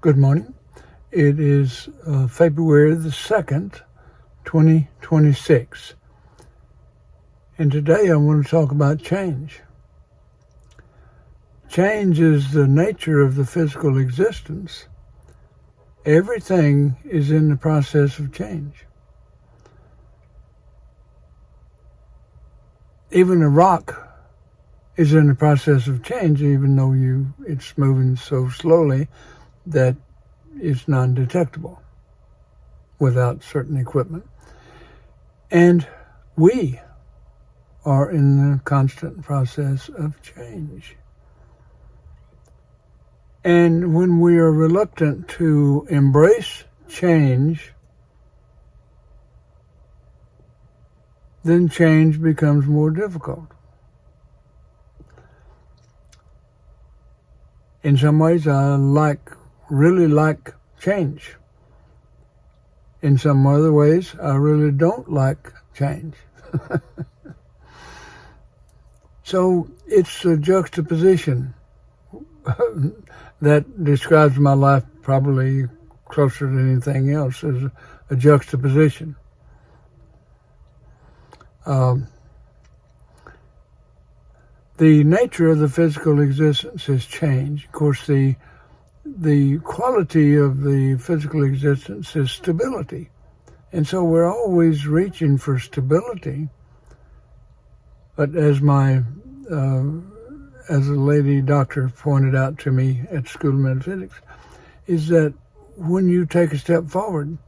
Good morning. It is February the 2nd, 2026. And today I want to talk about change. Change is the nature of the physical existence. Everything is in the process of change. Even a rock is in the process of change, even though it's moving so slowly that it's non-detectable without certain equipment. And we are in the constant process of change. And when we are reluctant to embrace change, then change becomes more difficult. In some ways, I really like change. In some other ways, I really don't like change. So it's a juxtaposition that describes my life probably closer than anything else, as a juxtaposition. The nature of the physical existence is change. Of course, the quality of the physical existence is stability. And so we're always reaching for stability. But as a lady doctor pointed out to me at School of Metaphysics, is that when you take a step forward,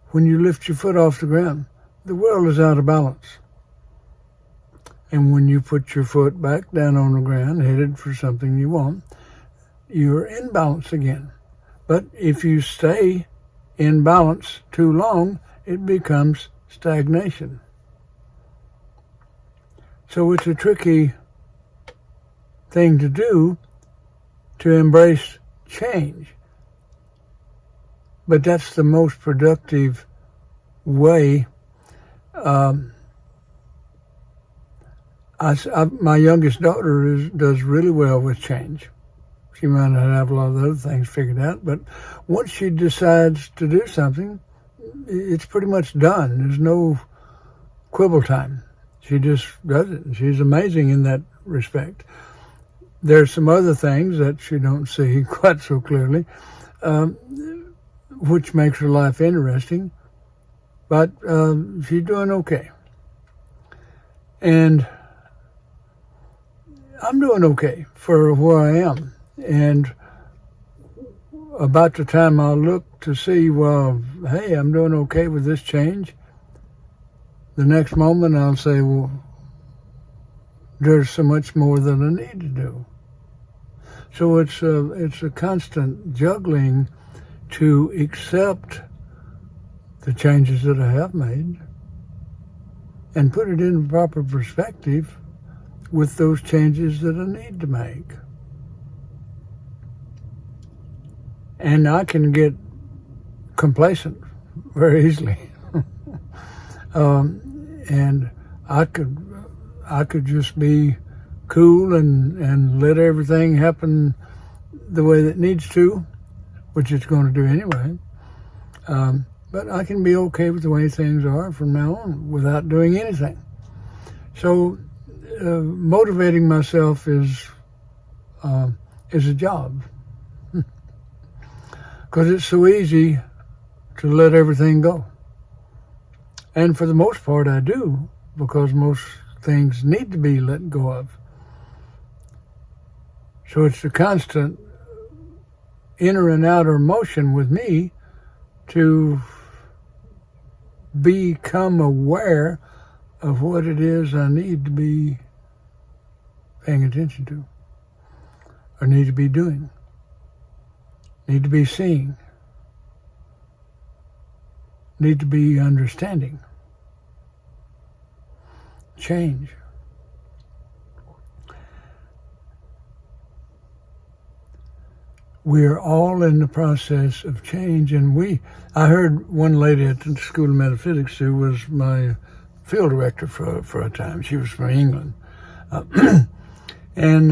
when you lift your foot off the ground, the world is out of balance. And when you put your foot back down on the ground, headed for something you want, you're in balance again. But if you stay in balance too long, it becomes stagnation. So it's a tricky thing to do, to embrace change. But that's the most productive way. My youngest daughter does really well with change. She might not have a lot of other things figured out, but once she decides to do something, it's pretty much done. There's no quibble time. She just does it, and she's amazing in that respect. There's some other things that she don't see quite so clearly, which makes her life interesting, but she's doing okay. And I'm doing okay for where I am. And about the time I'll look to see, well, hey, I'm doing okay with this change, the next moment I'll say, well, there's so much more that I need to do. So it's a constant juggling to accept the changes that I have made and put it in proper perspective with those changes that I need to make. And I can get complacent very easily. And I could just be cool and let everything happen the way that it needs to, which it's going to do anyway. But I can be okay with the way things are from now on without doing anything. So motivating myself is a job, because it's so easy to let everything go. And for the most part, I do, because most things need to be let go of. So it's a constant inner and outer motion with me to become aware of what it is I need to be paying attention to, or need to be doing, need to be seeing, need to be understanding. Change. We're all in the process of change, and I heard one lady at the School of Metaphysics who was my field director for a time. She was from England. And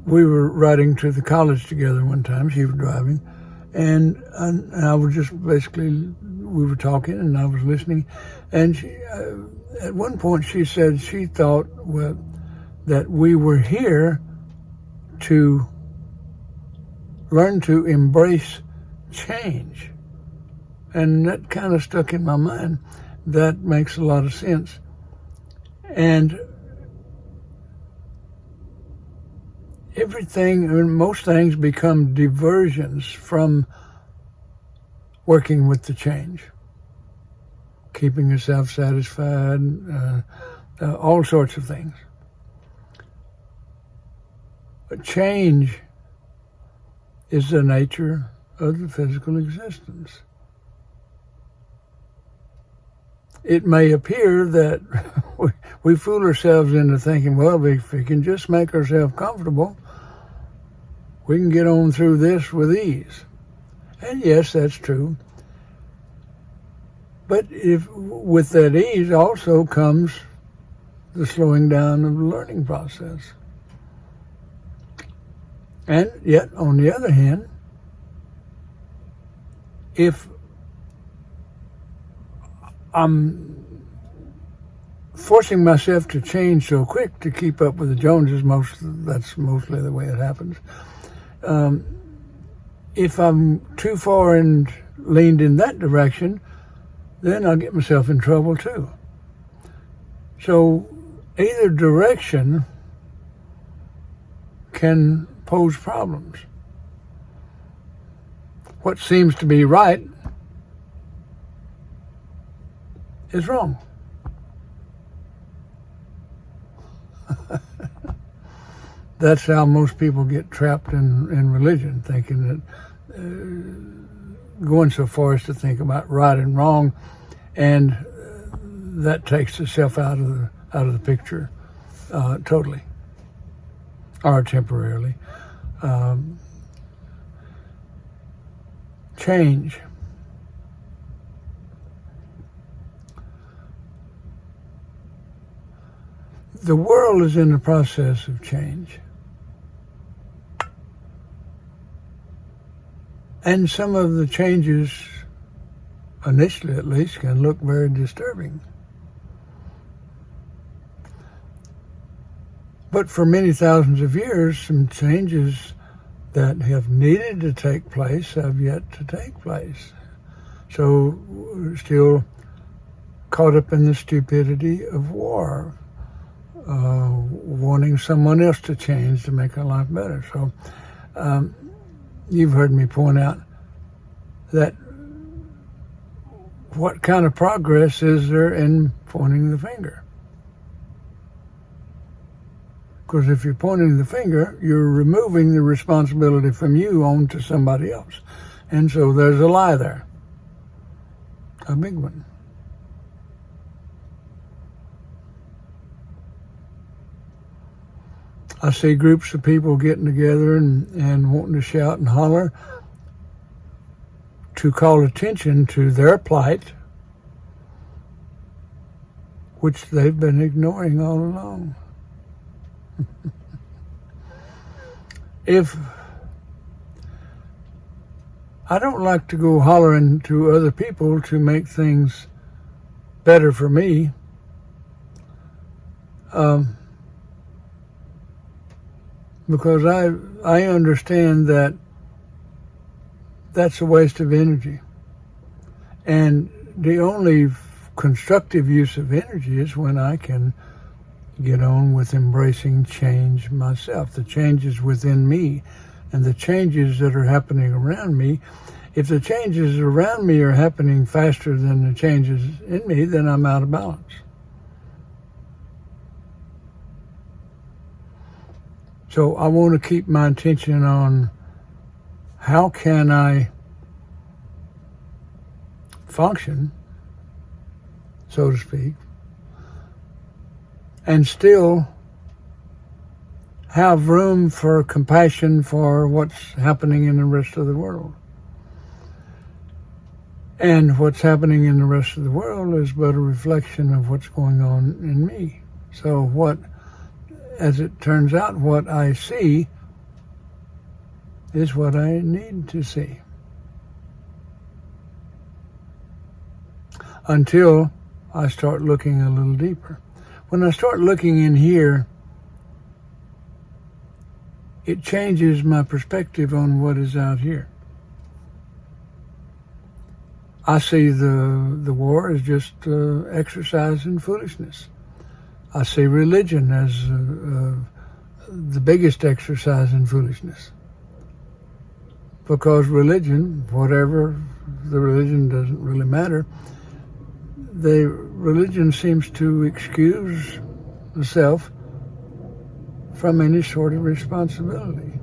we were riding to the college together one time. She was driving, and I was just basically, we were talking, and I was listening. And she, at one point, she said she thought that we were here to learn to embrace change. And that kind of stuck in my mind. That makes a lot of sense. And most things become diversions from working with the change. Keeping yourself satisfied, all sorts of things. But change is the nature of the physical existence. It may appear that we fool ourselves into thinking, well, if we can just make ourselves comfortable, we can get on through this with ease. And yes, that's true. But with that ease also comes the slowing down of the learning process. And yet, on the other hand, if I'm forcing myself to change so quick to keep up with the Joneses, that's mostly the way it happens. If I'm too far and leaned in that direction, then I'll get myself in trouble too. So either direction can pose problems. What seems to be right is wrong. That's how most people get trapped in religion, thinking that going so far as to think about right and wrong, and that takes itself out of the picture totally or temporarily. Change. The world is in the process of change. And some of the changes, initially at least, can look very disturbing. But for many thousands of years, some changes that have needed to take place have yet to take place. So we're still caught up in the stupidity of war, wanting someone else to change to make our life better. So you've heard me point out that what kind of progress is there in pointing the finger? Because if you're pointing the finger, you're removing the responsibility from you onto somebody else. And so there's a lie there. A big one. I see groups of people getting together and wanting to shout and holler to call attention to their plight, which they've been ignoring all along. If I don't like to go hollering to other people to make things better for me, because I understand that that's a waste of energy. And the only constructive use of energy is when I can get on with embracing change myself, the changes within me and the changes that are happening around me. If the changes around me are happening faster than the changes in me, then I'm out of balance. So I want to keep my attention on how can I function, so to speak, and still have room for compassion for what's happening in the rest of the world. And what's happening in the rest of the world is but a reflection of what's going on in me. So as it turns out, what I see is what I need to see. Until I start looking a little deeper. When I start looking in here, it changes my perspective on what is out here. I see the war as just exercise in foolishness. I see religion as the biggest exercise in foolishness. Because religion, whatever the religion, doesn't really matter. The religion seems to excuse the self from any sort of responsibility.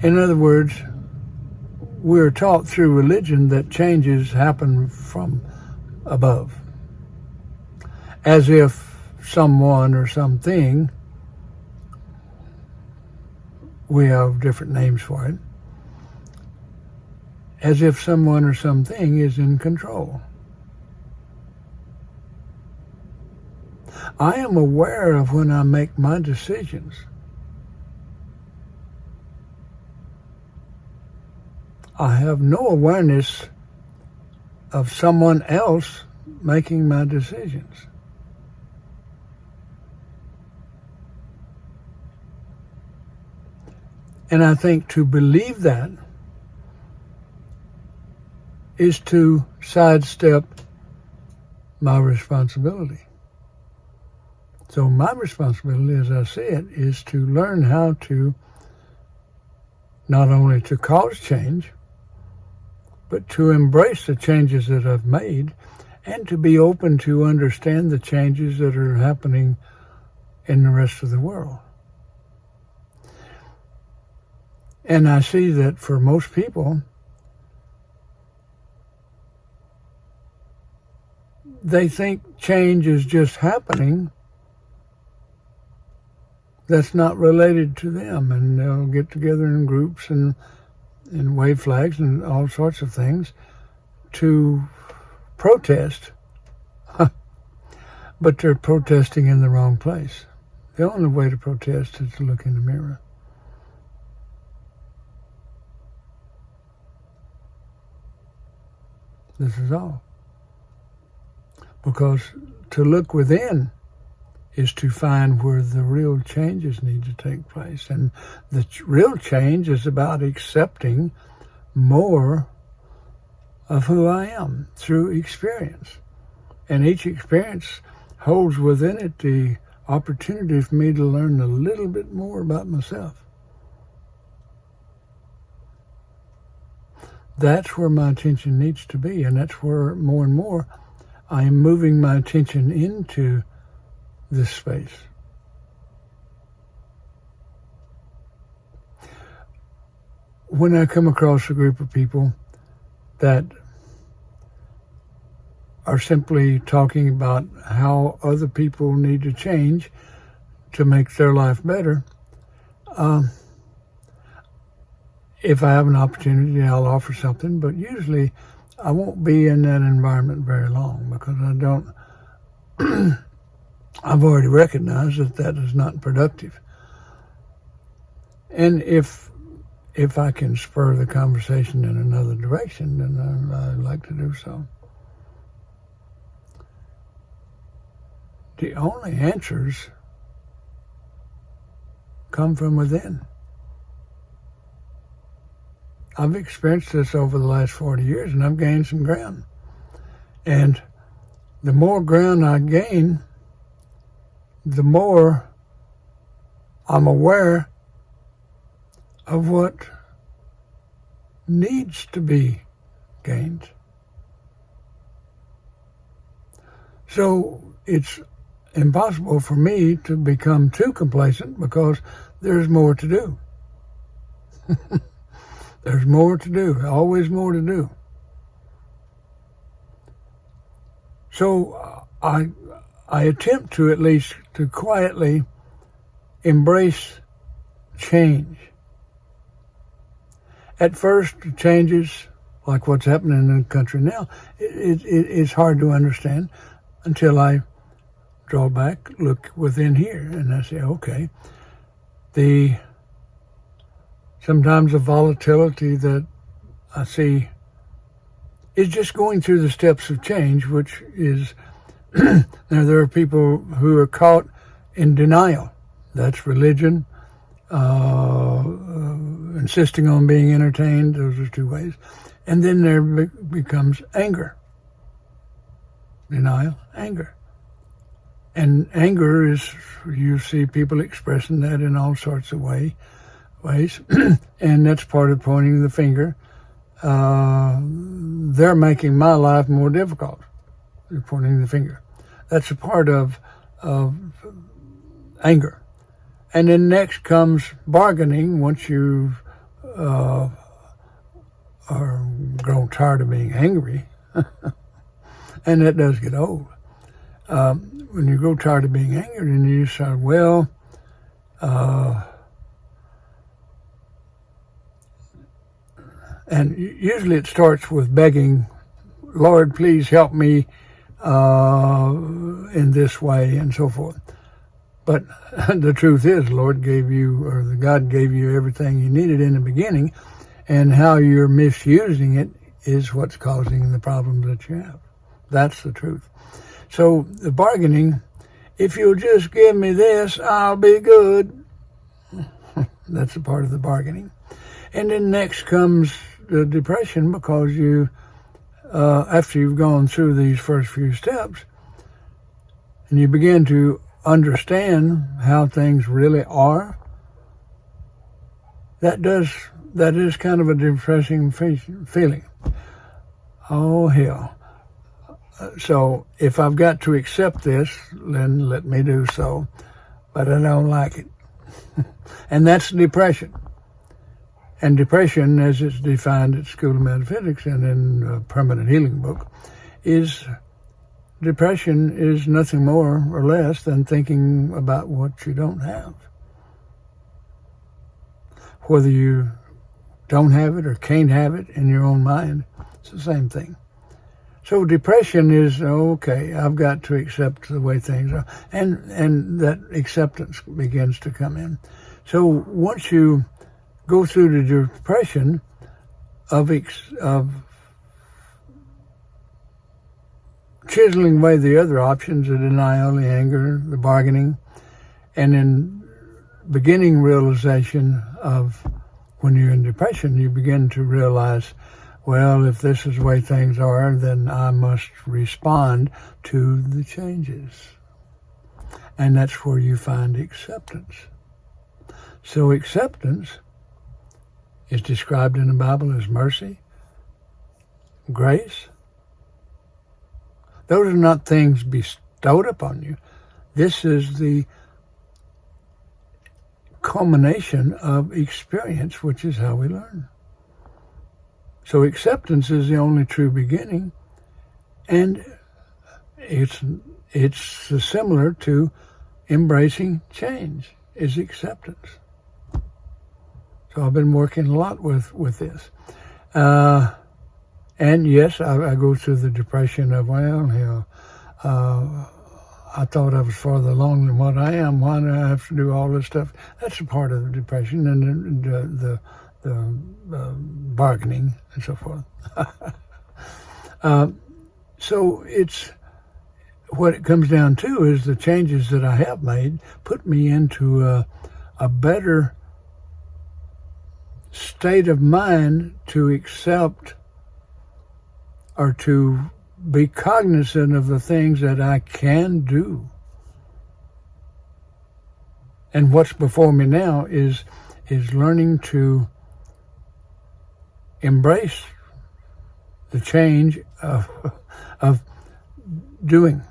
In other words, we're taught through religion that changes happen from above. As if someone or something, we have different names for it, as if someone or something is in control. I am aware of when I make my decisions. I have no awareness of someone else making my decisions. And I think to believe that is to sidestep my responsibility. So my responsibility, as I see it, is to learn how to not only to cause change, but to embrace the changes that I've made and to be open to understand the changes that are happening in the rest of the world. And I see that for most people, they think change is just happening that's not related to them, and they'll get together in groups and wave flags and all sorts of things to protest, but they're protesting in the wrong place. The only way to protest is to look in the mirror. This is all. Because to look within is to find where the real changes need to take place. And the real change is about accepting more of who I am through experience. And each experience holds within it the opportunity for me to learn a little bit more about myself. That's where my attention needs to be, and that's where more and more I am moving my attention into this space. When I come across a group of people that are simply talking about how other people need to change to make their life better, if I have an opportunity, I'll offer something, but usually I won't be in that environment very long because I've already recognized that is not productive. And if I can spur the conversation in another direction, then I'd like to do so. The only answers come from within. I've experienced this over the last 40 years, and I've gained some ground. And the more ground I gain, the more I'm aware of what needs to be gained. So it's impossible for me to become too complacent because there's more to do. There's more to do, always more to do. So I attempt to at least to quietly embrace change. At first, changes like what's happening in the country now, it's hard to understand until I draw back, look within here, and I say, okay, sometimes the volatility that I see is just going through the steps of change, which is, now there are people who are caught in denial. That's religion, insisting on being entertained. Those are two ways. And then there becomes anger. Denial, anger. And anger is, you see people expressing that in all sorts of ways. And that's part of pointing the finger. They're making my life more difficult. They're pointing the finger. That's a part of anger. And then next comes bargaining once you are grown tired of being angry. And that does get old. When you grow tired of being angry, and you say, well, and usually it starts with begging, Lord, please help me in this way, and so forth. But the truth is, Lord gave you, or the God gave you everything you needed in the beginning, and how you're misusing it is what's causing the problems that you have. That's the truth. So the bargaining, if you'll just give me this, I'll be good. That's a part of the bargaining. And then next comes the depression, because you, after you've gone through these first few steps, and you begin to understand how things really are, that is kind of a depressing feeling. Oh, hell. So if I've got to accept this, then let me do so. But I don't like it. And that's depression. And depression, as it's defined at School of Metaphysics and in the Permanent Healing book, depression is nothing more or less than thinking about what you don't have. Whether you don't have it or can't have it in your own mind, it's the same thing. So depression is, okay, I've got to accept the way things are. And that acceptance begins to come in. So once you go through the depression of chiseling away the other options, the denial, the anger, the bargaining, and then beginning realization of when you're in depression, you begin to realize, well, if this is the way things are, then I must respond to the changes. And that's where you find acceptance. So acceptance is described in the Bible as mercy, grace. Those are not things bestowed upon you. This is the culmination of experience, which is how we learn. So acceptance is the only true beginning, and it's similar to embracing change, is acceptance. So I've been working a lot with this. And yes, I go through the depression of, well, I thought I was farther along than what I am. Why do I have to do all this stuff? That's a part of the depression, and the bargaining and so forth. So it's, what it comes down to is the changes that I have made put me into a better state of mind to accept or to be cognizant of the things that I can do. And what's before me now is learning to embrace the change of doing.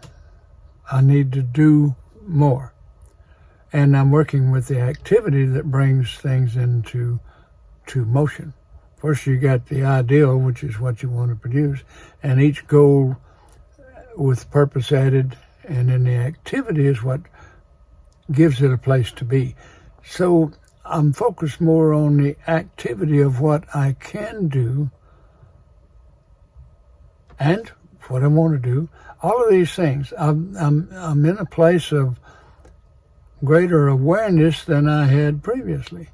I need to do more. And I'm working with the activity that brings things into motion. First, you got the ideal, which is what you want to produce, and each goal with purpose added, and then the activity is what gives it a place to be. So I'm focused more on the activity of what I can do and what I want to do, All of these things. I'm in a place of greater awareness than I had previously.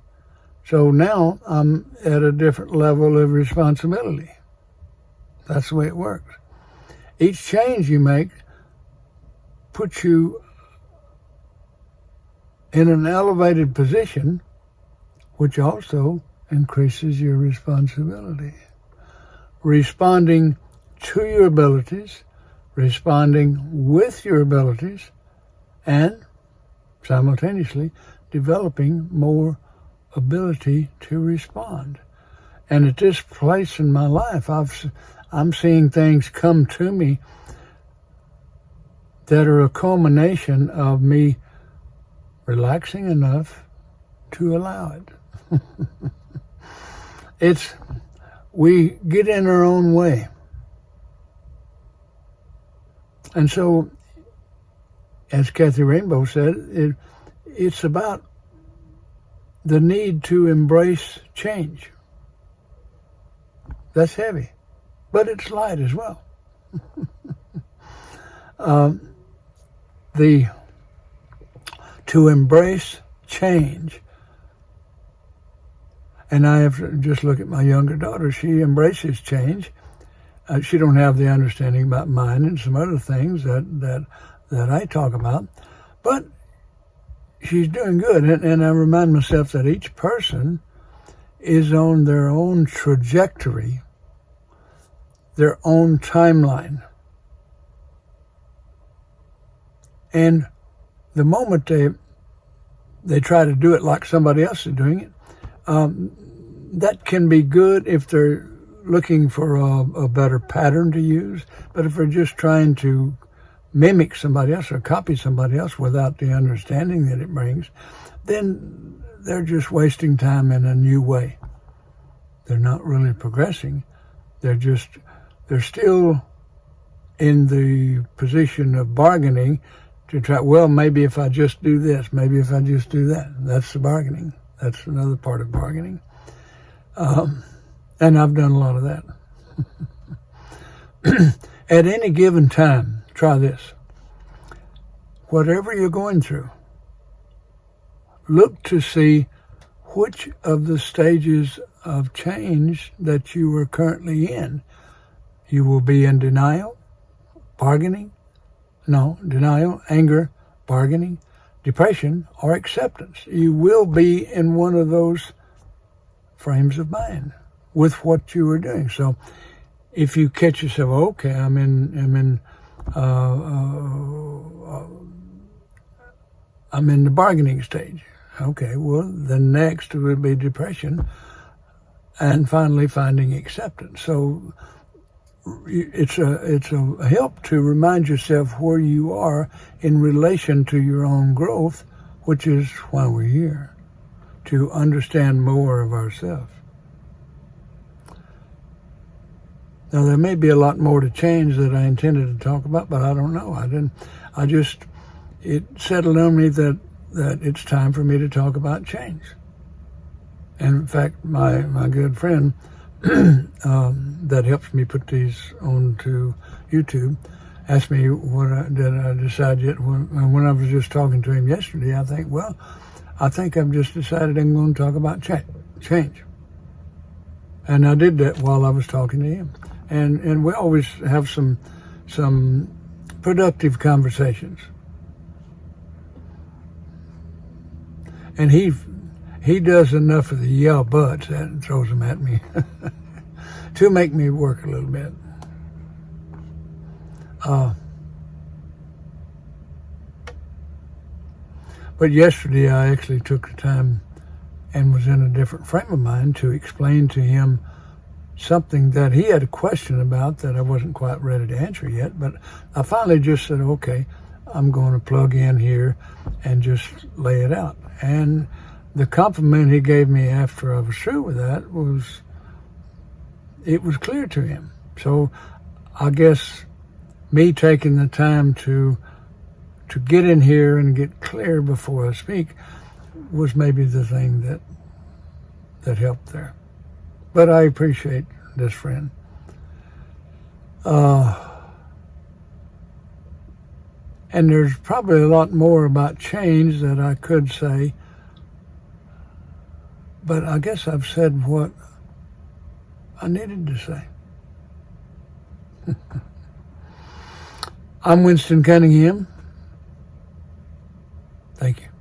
So now I'm at a different level of responsibility. That's the way it works. Each change you make puts you in an elevated position, which also increases your responsibility. Responding to your abilities, responding with your abilities, and simultaneously developing more ability to respond. And at this place in my life, I'm seeing things come to me that are a culmination of me relaxing enough to allow it. We get in our own way. And so, as Kathy Rainbow said, it's about the need to embrace change. That's heavy, but it's light as well. To embrace change. And I have to just look at my younger daughter. She embraces change. She don't have the understanding about mine and some other things that I talk about, but she's doing good. And I remind myself that each person is on their own trajectory, their own timeline. And the moment they try to do it like somebody else is doing it, that can be good if they're looking for a better pattern to use. But if they're just trying to mimic somebody else or copy somebody else without the understanding that it brings, then they're just wasting time in a new way. They're not really progressing. They're still in the position of bargaining to try, well, maybe if I just do this, maybe if I just do that. That's the bargaining. That's another part of bargaining. And I've done a lot of that. At any given time, try this. Whatever you're going through, look to see which of the stages of change that you are currently in. You will be in denial, anger, bargaining, depression, or acceptance. You will be in one of those frames of mind with what you are doing. So if you catch yourself, okay, I'm in the bargaining stage. Okay, well, the next would be depression, and finally finding acceptance. So it's a help to remind yourself where you are in relation to your own growth, which is why we're here, to understand more of ourselves. Now, there may be a lot more to change that I intended to talk about, but I don't know. It settled on me that it's time for me to talk about change. And in fact, my good friend that helps me put these onto YouTube asked me did I decide yet. When I was just talking to him yesterday, I think I've just decided I'm going to talk about change. And I did that while I was talking to him. And we always have some productive conversations. And he does enough of the yeah buts that throws them at me to make me work a little bit. But yesterday I actually took the time and was in a different frame of mind to explain to him something that he had a question about that I wasn't quite ready to answer yet. But I finally just said, okay, I'm going to plug in here and just lay it out. And the compliment he gave me after I was through with that was clear to him. So I guess me taking the time to get in here and get clear before I speak was maybe the thing that helped there. But I appreciate this friend. And there's probably a lot more about change that I could say, but I guess I've said what I needed to say. I'm Winston Cunningham. Thank you.